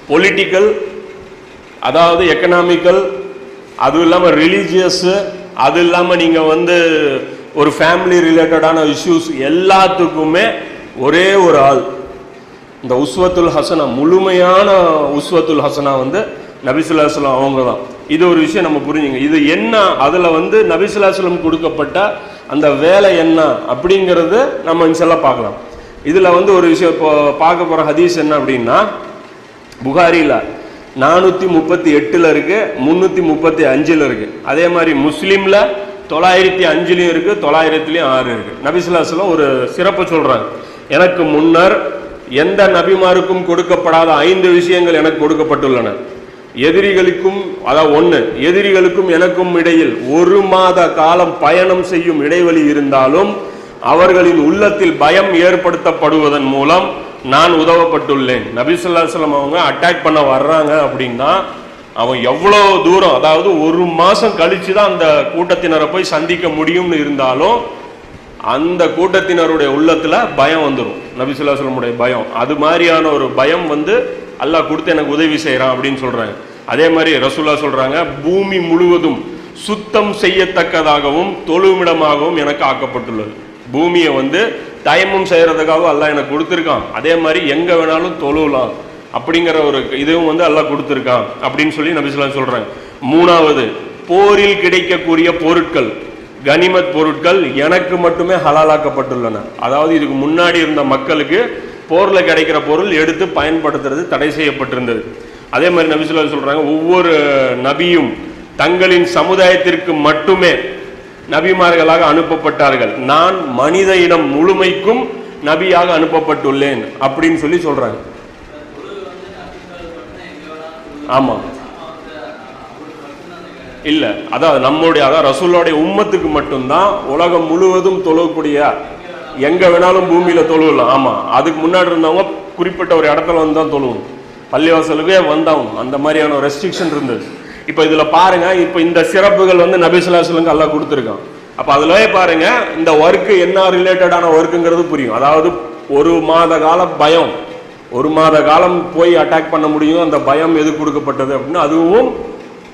Political, அதாவது economical, அதுவும் இல்லாமல் ரிலீஜியஸு, அது இல்லாமல் நீங்கள் வந்து ஒரு ஃபேமிலி ரிலேட்டடான இஷ்யூஸ் எல்லாத்துக்குமே ஒரே ஒரு ஆள், இந்த உஸ்வத்துல் ஹசனா, முழுமையான உஸ்வத்துல் ஹசனா வந்து நபி ஸல்லல்லாஹு அலைஹி வஸல்லம் அவங்க தான். இது ஒரு விஷயம் நம்ம புரிஞ்சுங்க. இது என்ன, அதில் வந்து நபி ஸல்லல்லாஹு அலைஹி வஸல்லம் கொடுக்கப்பட்ட அந்த வேலை என்ன அப்படிங்கிறது நம்ம இன்ஷால்லா பார்க்கலாம். இதில் வந்து ஒரு விஷயம் இப்போ பார்க்க போகிற ஹதீஸ் என்ன அப்படின்னா, புகாரியில் 438 இருக்கு, 335 இருக்கு. அதே மாதிரி முஸ்லீமில் 905 இருக்கு, 906 இருக்கு. நபி ஸல்லல்லாஹு அலைஹி வஸல்லம் ஒரு சிறப்பு சொல்றாங்க. எனக்கு முன்னர் எந்த நபிமாருக்கும் கொடுக்கப்படாத 5 விஷயங்கள் எனக்கு கொடுக்கப்பட்டுள்ளன. எதிரிகளுக்கும், அதாவது 1, எதிரிகளுக்கும் எனக்கும் இடையில் 1 மாத காலம் பயணம் செய்யும் இடைவெளி இருந்தாலும் அவர்களின் உள்ளத்தில் பயம் ஏற்படுத்தப்படுவதன் மூலம் நான் உதவப்பட்டுள்ளேன். நபி ஸல்லல்லாஹு அலைஹி வஸல்லம் அவங்க அட்டாக் பண்ண வர்றாங்க அப்படின்னா அவன் எவ்வளோ தூரம், அதாவது 1 மாதம் கழிச்சு தான் அந்த கூட்டத்தினரை போய் சந்திக்க முடியும்னு இருந்தாலும் அந்த கூட்டத்தினருடைய உள்ளத்தில் பயம் வந்துடும். நபி ஸல்லல்லாஹு அலைஹி வஸல்லம் உடைய பயம், அது மாதிரியான ஒரு பயம் வந்து அல்லாஹ் கொடுத்து எனக்கு உதவி செய்கிறான் அப்படின்னு சொல்கிறாங்க. அதே மாதிரி ரசூலுல்லாஹ் சொல்கிறாங்க, பூமி முழுவதும் சுத்தம் செய்யத்தக்கதாகவும் தொழுமிடமாகவும் எனக்கு ஆக்கப்பட்டுள்ளது. பூமியை வந்து தயமும் செய்கிறதுக்காக அல்லாஹ் எனக்கு கொடுத்துருக்கான். அதே மாதிரி எங்கே வேணாலும் தொழுவலாம் அப்படிங்கிற ஒரு இதுவும் வந்து அல்லாஹ் கொடுத்துருக்கான் அப்படின்னு சொல்லி நபி ஸல்லல்லாஹு அலைஹி வஸல்லம் சொல்கிறாங்க. 3வது, போரில் கிடைக்கக்கூடிய பொருட்கள், கனிமத் பொருட்கள் எனக்கு மட்டுமே ஹலாலாக்கப்பட்டுள்ளன. அதாவது இதுக்கு முன்னாடி இருந்த மக்களுக்கு போரில் கிடைக்கிற பொருள் எடுத்து பயன்படுத்துறது தடை செய்யப்பட்டிருந்தது. அதே மாதிரி நபி ஸல்லல்லாஹு அலைஹி வஸல்லம் சொல்கிறாங்க, ஒவ்வொரு நபியும் தங்களின் சமுதாயத்திற்கு மட்டுமே நபிமார்களாக அனுப்பப்பட்டார்கள். நான் மனித இனம் முழுமைக்கும் நபியாக அனுப்பப்பட்டுள்ளேன் அப்படின்னு சொல்லி சொல்றாங்க. ஆமா, இல்ல, அதாவது நம்முடைய, அதாவது ரசூலுடைய உம்மத்துக்கு மட்டும்தான் உலகம் முழுவதும் தொழக்கூடிய, எங்க வேணாலும் பூமியில தொழுவலாம். ஆமா, அதுக்கு முன்னாடி இருந்தவங்க குறிப்பிட்ட ஒரு இடத்துல வந்து தான் தொழுவும், பள்ளிவாசலுக்கே வந்தாங்க. அந்த மாதிரியான ரெஸ்ட்ரிக்ஷன் இருந்தது. இப்போ இதுல பாருங்க, இப்போ இந்த சிறப்புகள் வந்து நபி ஸல்லல்லாஹு அலைஹி வஸல்லம் அல்லாஹ் கொடுத்துருக்கான். அப்போ அதுலயே பாருங்க இந்த ஒர்க்கு என்ன ரிலேட்டடான ஒர்க்குங்கிறது புரியும். அதாவது 1 மாத கால பயம், 1 மாத காலம் போய் அட்டாக் பண்ண முடியும், அந்த பயம் எது கொடுக்கப்பட்டது அப்படின்னா அதுவும்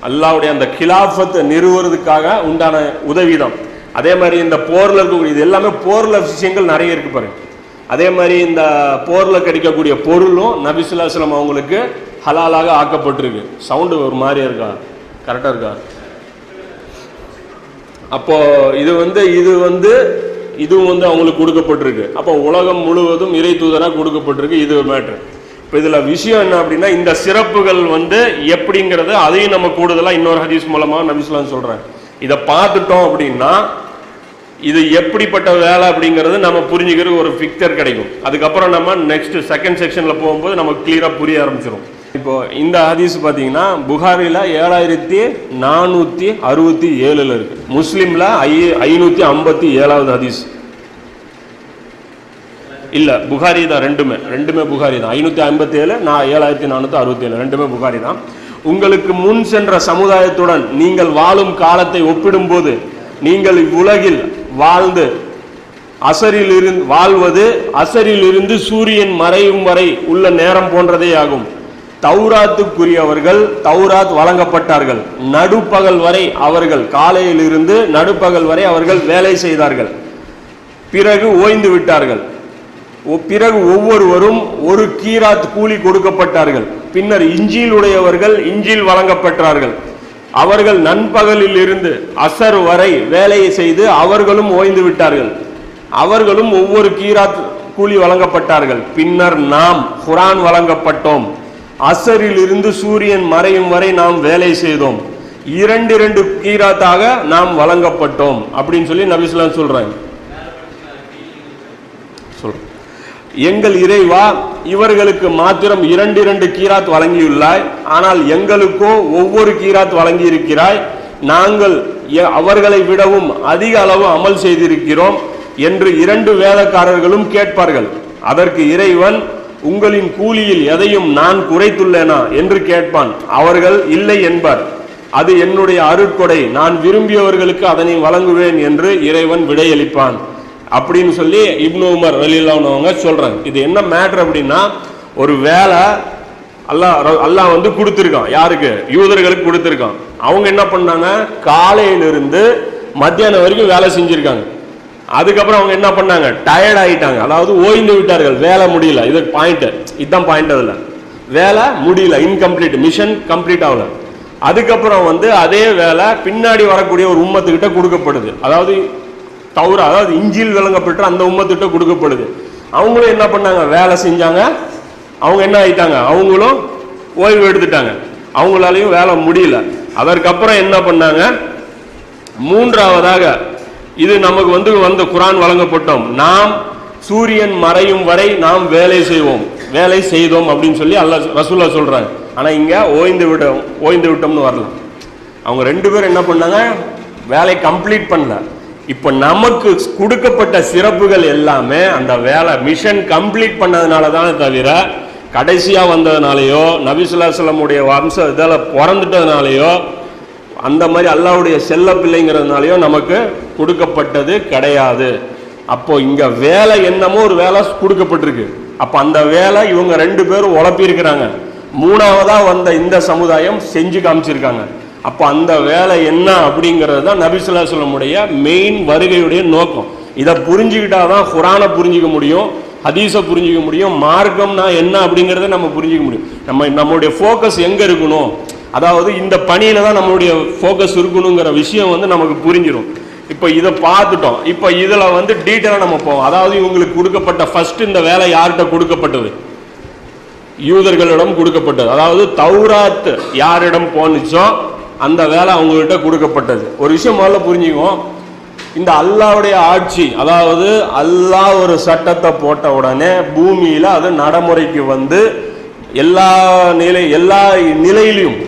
அல்லாஹ்வுடைய அந்த கிலாஃபத்தை நிறுவுறதுக்காக உண்டான உதவிதான். அதே மாதிரி இந்த போர்ல இருக்கக்கூடிய, இது எல்லாமே போர்ல விஷயங்கள் நிறைய இருக்கு பாருங்க. அதே மாதிரி இந்த போர்ல கிடைக்கக்கூடிய பொருளும் நபி ஸல்லல்லாஹு அலைஹி வஸல்லம் அவங்களுக்கு ஹலாலாக ஆக்கப்பட்டிருக்கு. சவுண்டு ஒரு மாதிரியா இருக்கா, கரெக்டா இருக்கா? அப்போ இதுவும் வந்து அவங்களுக்கு கொடுக்கப்பட்டிருக்கு. அப்போ உலகம் முழுவதும் இறை தூதராக கொடுக்கப்பட்டிருக்கு. இது ஒரு மேட்ரு. இப்போ இதுல விஷயம் என்ன அப்படின்னா, இந்த சிறப்புகள் வந்து எப்படிங்கிறது அதையும் நம்ம கூடுதலாக இன்னொரு ஹதீஸ் மூலமா நபி ஸல்லல்லாஹு அலைஹி வஸல்லம் சொல்றேன். இதை பார்த்துட்டோம் அப்படின்னா இது எப்படிப்பட்ட வேலை அப்படிங்கிறது நம்ம புரிஞ்சுக்கிற ஒரு பிக்சர் கிடைக்கும். அதுக்கப்புறம் நம்ம நெக்ஸ்ட் செகண்ட் செக்ஷன்ல போகும்போது நமக்கு கிளியரா புரிய ஆரம்பிச்சிடும். இப்போ இந்த ஹதீஸ் பார்த்தீங்கன்னா புகாரில 7467 இருக்கு, முஸ்லிம்ல 557வது ஹதீஸ். இல்ல, புகாரி தான், ரெண்டுமே புகாரி தான். 557, 7467 ரெண்டுமே புகாரி தான். உங்களுக்கு முன் சென்ற சமுதாயத்துடன் நீங்கள் வாழும் காலத்தை ஒப்பிடும்போது நீங்கள் இவ்வுலகில் வாழ்வது அசரிலிருந்து சூரியன் மறையும் வரை உள்ள நேரம் போன்றதே ஆகும். தௌராத்துக்குரியவர்கள் தௌராத் வழங்கப்பட்டார்கள். நடுப்பகல் வரை அவர்கள், காலையிலிருந்து நடுப்பகல் வரை அவர்கள் வேலை செய்தார்கள். பிறகு ஓய்ந்து விட்டார்கள். பிறகு ஒவ்வொருவரும் 1 கீராத் கூலி கொடுக்கப்பட்டார்கள். பின்னர் இஞ்சில் உடையவர்கள் இஞ்சில் வழங்கப்பட்டார்கள். அவர்கள் நண்பகலில் இருந்து அசர் வரை வேலையை செய்து அவர்களும் ஓய்ந்து விட்டார்கள். அவர்களும் ஒவ்வொரு கீராத் கூலி வழங்கப்பட்டார்கள். பின்னர் நாம் குர்ஆன் வழங்கப்பட்டோம். அசரில் இருந்து சூரியன் மறையும் வரை நாம் வேலை செய்தோம். 2 கீராத்தாக நாம் வழங்கப்பட்டோம் அப்படின்னு சொல்லி நபி ஸல்லல்லாஹு அலைஹி வஸல்லம் சொல்றாங்க. எங்கள் இறைவா, இவர்களுக்கு மாத்திரம் 2 கீராத் வழங்கியுள்ளாய், ஆனால் எங்களுக்கோ ஒவ்வொரு கீராத் வழங்கி இருக்கிறாய். நாங்கள் அவர்களை விடவும் அதிக அளவு அமல் செய்திருக்கிறோம் என்று 2 வேலைக்காரர்களும் கேட்பார்கள். அதற்கு இறைவன், உங்களின் கூலியில் எதையும் நான் குறைத்துள்ளேனா என்று கேட்பான். அவர்கள் இல்லை என்பார். அது என்னுடைய அருட்கொடை, நான் விரும்பியவர்களுக்கு அதனை வழங்குவேன் என்று இறைவன் விடையளிப்பான் அப்படின்னு சொல்லி இப்னு உமர் ரலியல்லாஹு அன்ஹு சொல்றாங்க. இது என்ன மேட்டர் அப்படின்னா, ஒரு வேலை அல்லாஹ் வந்து கொடுத்துருக்கான். யாருக்கு? யூதர்களுக்கு கொடுத்துருக்கான். அவங்க என்ன பண்ணாங்க, காலையிலிருந்து மத்தியானம் வரைக்கும் வேலை செஞ்சிருக்காங்க. அதுக்கப்புறம் அவங்க என்ன பண்ணாங்க, டயர்ட் ஆகிட்டாங்க, அதாவது ஓய்ந்து விட்டார்கள், வேலை முடியல. இது பாயிண்ட், இதுதான் பாயிண்ட். அதில் வேலை முடியல, இன்கம்ப்ளீட், மிஷன் கம்ப்ளீட் ஆகல. அதுக்கப்புறம் வந்து அதே வேலை பின்னாடி வரக்கூடிய ஒரு உம்மத்துக்கிட்ட கொடுக்கப்படுது. அதாவது தௌரா, அதாவது இஞ்சில் விளங்கப்பட்ட அந்த உம்மத்துக்கிட்ட கொடுக்கப்படுது. அவங்களும் என்ன பண்ணாங்க, வேலை செஞ்சாங்க. அவங்க என்ன ஆயிட்டாங்க, அவங்களும் ஓய்வு எடுத்துட்டாங்க, அவங்களாலையும் வேலை முடியல. அதற்கப்புறம் என்ன பண்ணாங்க, மூன்றாவதாக இது நமக்கு வந்து குர்ஆன் வழங்கப்பட்டோம், நாம் சூரியன் மறையும் வரை நாம் வேலை செய்தோம் அப்படின்னு சொல்லி அல்லாஹ் ரசூலுல்லாஹ் சொல்றாங்க. ஆனா இங்க ஓய்ந்து விட்டோம்னு வரலாம். அவங்க ரெண்டு பேரும் என்ன பண்ணாங்க, வேலை கம்ப்ளீட் பண்ணல. இப்ப நமக்கு கொடுக்கப்பட்ட சிறப்புகள் எல்லாமே அந்த வேலை மிஷன் கம்ப்ளீட் பண்ணதுனால தானே தவிர கடைசியா வந்ததுனாலயோ நபி ஸல்லல்லாஹு அலைஹி வஸல்லமுடைய வம்ச இதில் பிறந்துட்டதுனாலயோ அந்த மாதிரி அல்லாஹ்வுடைய செல்ல பிள்ளைங்கிறதுனாலயோ நமக்கு கொடுக்கப்பட்டது கிடையாது. அப்போ இங்க வேலை என்னமோ ஒரு வேலை கொடுக்கப்பட்டிருக்கு. அப்ப அந்த வேலை இவங்க ரெண்டு பேரும் உழப்பி இருக்கிறாங்க. மூணாவதா வந்த இந்த சமுதாயம் செஞ்சு காமிச்சிருக்காங்க. அப்ப அந்த வேலை என்ன அப்படிங்கிறது தான் நபி ஸல்லல்லாஹு அலைஹி வஸல்லமுடைய மெயின் வருகையுடைய நோக்கம். இதை புரிஞ்சுக்கிட்டாதான் குர்ஆனை புரிஞ்சிக்க முடியும், ஹதீஸை புரிஞ்சிக்க முடியும், மார்க்கம்னா என்ன அப்படிங்கிறத நம்ம புரிஞ்சிக்க முடியும். நம்மளுடைய ஃபோக்கஸ் எங்க இருக்கணும், அதாவது இந்த பணியில தான் நம்மளுடைய ஃபோக்கஸ் இருக்கணுங்கிற விஷயம் வந்து நமக்கு புரிஞ்சிடும். இப்போ இதை பார்த்துட்டோம். இப்போ இதில் வந்து டீட்டெயிலாக நம்ம போவோம். அதாவது இவங்களுக்கு கொடுக்கப்பட்ட ஃபர்ஸ்ட் இந்த வேலை யார்கிட்ட கொடுக்கப்பட்டது, யூதர்களிடம் கொடுக்கப்பட்டது. அதாவது தௌராத் யாரிடம் போனுச்சோ அந்த வேலை அவங்ககிட்ட கொடுக்கப்பட்டது. ஒரு விஷயம் முதல்ல புரிஞ்சுக்குவோம், இந்த அல்லாஹ்வுடைய ஆட்சி, அதாவது அல்லாஹ் ஒரு சட்டத்தை போட்ட உடனே பூமியில அது நடைமுறைக்கு வந்து எல்லா நிலையிலையும்